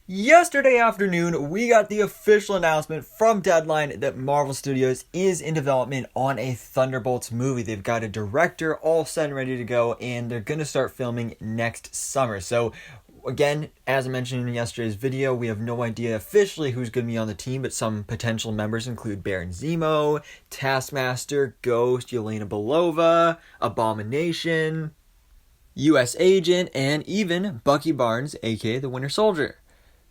Yesterday afternoon, we got the official announcement from Deadline that Marvel Studios is in development on a Thunderbolts movie. They've got a director all set and ready to go, and they're going to start filming next summer. So, again, as I mentioned in yesterday's video, we have no idea officially who's going to be on the team, but some potential members include Baron Zemo, Taskmaster, Ghost, Yelena Belova, Abomination, U.S. Agent, and even Bucky Barnes, aka the Winter Soldier.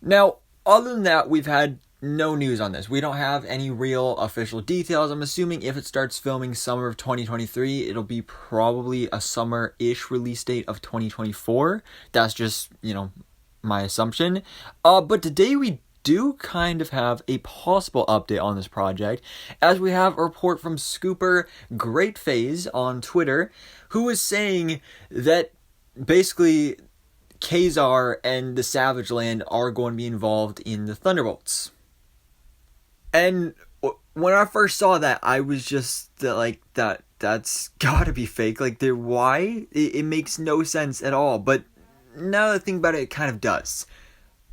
Now, other than that, we've had no news on this. We don't have any real official details. I'm assuming if it starts filming summer of 2023, it'll be probably a summer-ish release date of 2024. That's just, my assumption. But today we do kind of have a possible update on this project, as we have a report from Scooper Great Phase on Twitter, who is saying that basically Ka-Zar and the Savage Land are going to be involved in the Thunderbolts. And when I first saw that, I was just like, that's gotta be fake. Like, why? It makes no sense at all. But now that I think about it, it kind of does.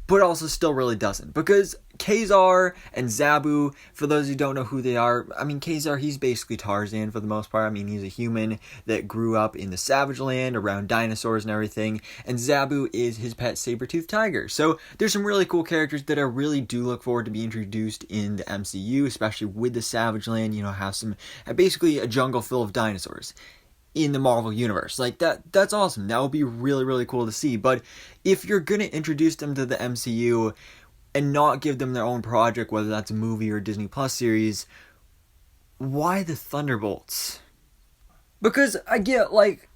But also still really doesn't. Because Ka-Zar and Zabu, for those who don't know who they are, Ka-Zar, he's basically Tarzan for the most part. He's a human that grew up in the Savage Land around dinosaurs and everything. And Zabu is his pet saber-toothed tiger. So there's some really cool characters that I really do look forward to be introduced in the MCU, especially with the Savage Land, have basically a jungle full of dinosaurs in the Marvel Universe. Like, that's awesome. That would be really, really cool to see. But if you're going to introduce them to the MCU and not give them their own project, whether that's a movie or a Disney Plus series, why the Thunderbolts? Because I get,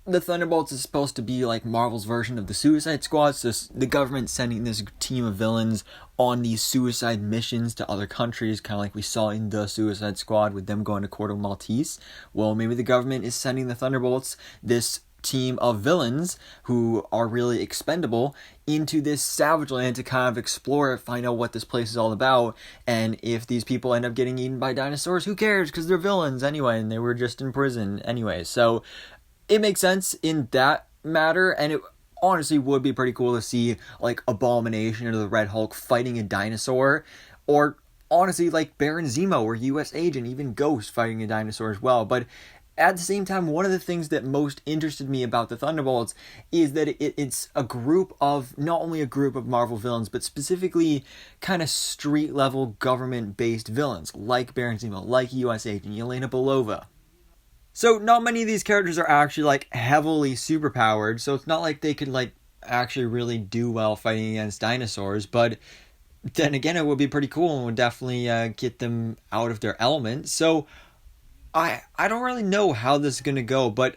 the Thunderbolts is supposed to be, Marvel's version of the Suicide Squad, so the government sending this team of villains on these suicide missions to other countries, kind of like we saw in the Suicide Squad with them going to Corto Maltese. Well, maybe the government is sending the Thunderbolts, this team of villains who are really expendable, into this Savage Land to kind of explore it, find out what this place is all about, and if these people end up getting eaten by dinosaurs, who cares, because they're villains anyway, and they were just in prison anyway. So it makes sense in that matter, and it honestly would be pretty cool to see, Abomination or the Red Hulk fighting a dinosaur, or honestly, Baron Zemo or U.S. Agent, even Ghost fighting a dinosaur as well. But at the same time, one of the things that most interested me about the Thunderbolts is that it's a group of, not only a group of Marvel villains, but specifically kind of street-level government-based villains, like Baron Zemo, like U.S. Agent, Yelena Belova. So not many of these characters are actually, heavily superpowered, so it's not like they could, actually really do well fighting against dinosaurs, but then again, it would be pretty cool and would definitely get them out of their element. So I don't really know how this is going to go, but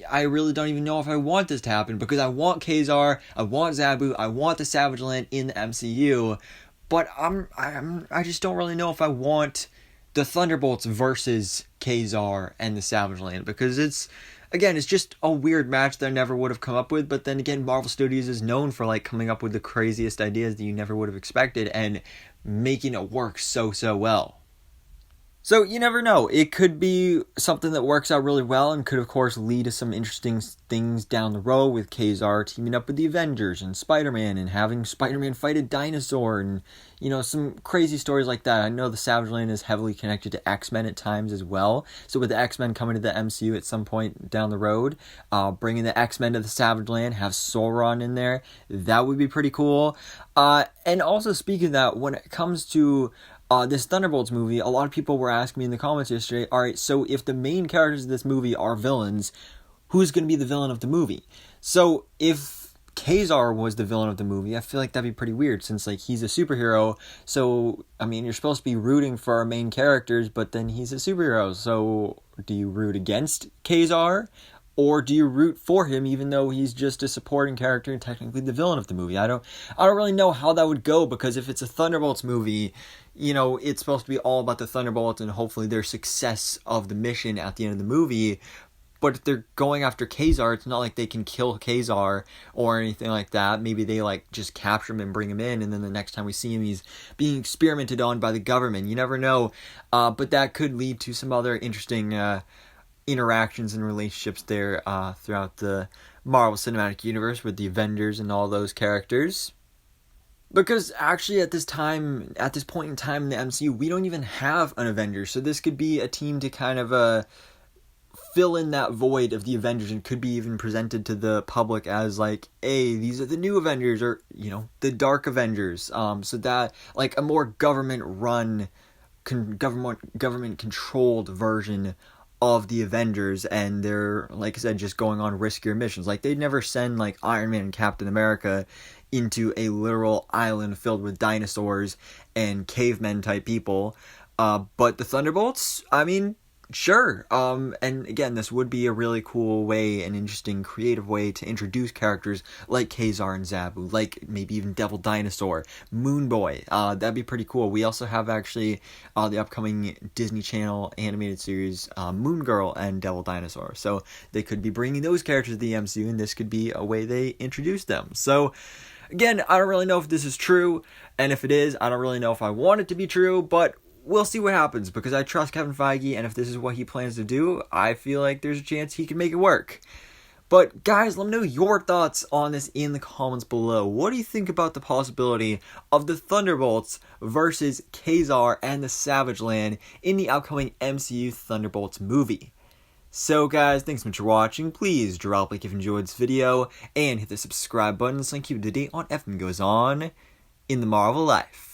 I really don't even know if I want this to happen, because I want Ka-Zar, I want Zabu, I want the Savage Land in the MCU, but I just don't really know if I want the Thunderbolts versus Ka-Zar and the Savage Land, because it's just a weird match that I never would have come up with. But then again, Marvel Studios is known for coming up with the craziest ideas that you never would have expected and making it work so well. So you never know. It could be something that works out really well and could, of course, lead to some interesting things down the road, with Ka-Zar teaming up with the Avengers and Spider-Man and having Spider-Man fight a dinosaur and, some crazy stories like that. I know the Savage Land is heavily connected to X-Men at times as well. So with the X-Men coming to the MCU at some point down the road, bringing the X-Men to the Savage Land, have Sauron in there, that would be pretty cool. And also, speaking of that, when it comes to this Thunderbolts movie, a lot of people were asking me in the comments yesterday, alright, so if the main characters of this movie are villains, who's going to be the villain of the movie? So if Ka-Zar was the villain of the movie, I feel like that'd be pretty weird, since he's a superhero. So you're supposed to be rooting for our main characters, but then he's a superhero. So do you root against Ka-Zar, or do you root for him even though he's just a supporting character and technically the villain of the movie? I don't really know how that would go, because if it's a Thunderbolts movie, it's supposed to be all about the Thunderbolts and hopefully their success of the mission at the end of the movie. But if they're going after Ka-Zar, it's not like they can kill Ka-Zar or anything like that. Maybe they just capture him and bring him in, and then the next time we see him, he's being experimented on by the government. You never know. But that could lead to some other interesting interactions and relationships there throughout the Marvel Cinematic Universe with the Avengers and all those characters. Because actually at this point in time in the MCU, we don't even have an Avengers. So this could be a team to kind of fill in that void of the Avengers, and could be even presented to the public as like, hey, these are the new Avengers, or, you know, the Dark Avengers. So that, like, a more government controlled version of the Avengers, and they're, like I said, just going on riskier missions. Like, they'd never send like Iron Man and Captain America into a literal island filled with dinosaurs and cavemen type people. But the Thunderbolts, I mean, sure. And again, this would be a really cool way, an interesting, creative way to introduce characters like Ka-Zar and Zabu, like maybe even Devil Dinosaur, Moon Boy. That'd be pretty cool. We also have actually the upcoming Disney Channel animated series, Moon Girl and Devil Dinosaur. So they could be bringing those characters to the MCU, and this could be a way they introduce them. So again, I don't really know if this is true, and if it is, I don't really know if I want it to be true, but we'll see what happens, because I trust Kevin Feige, and if this is what he plans to do, I feel like there's a chance he can make it work. But guys, let me know your thoughts on this in the comments below. What do you think about the possibility of the Thunderbolts versus Ka-Zar and the Savage Land in the upcoming MCU Thunderbolts movie? So guys, thanks so much for watching. Please drop a like if you enjoyed this video, and hit the subscribe button so I can keep you up to date on everything that goes on in the Marvel life.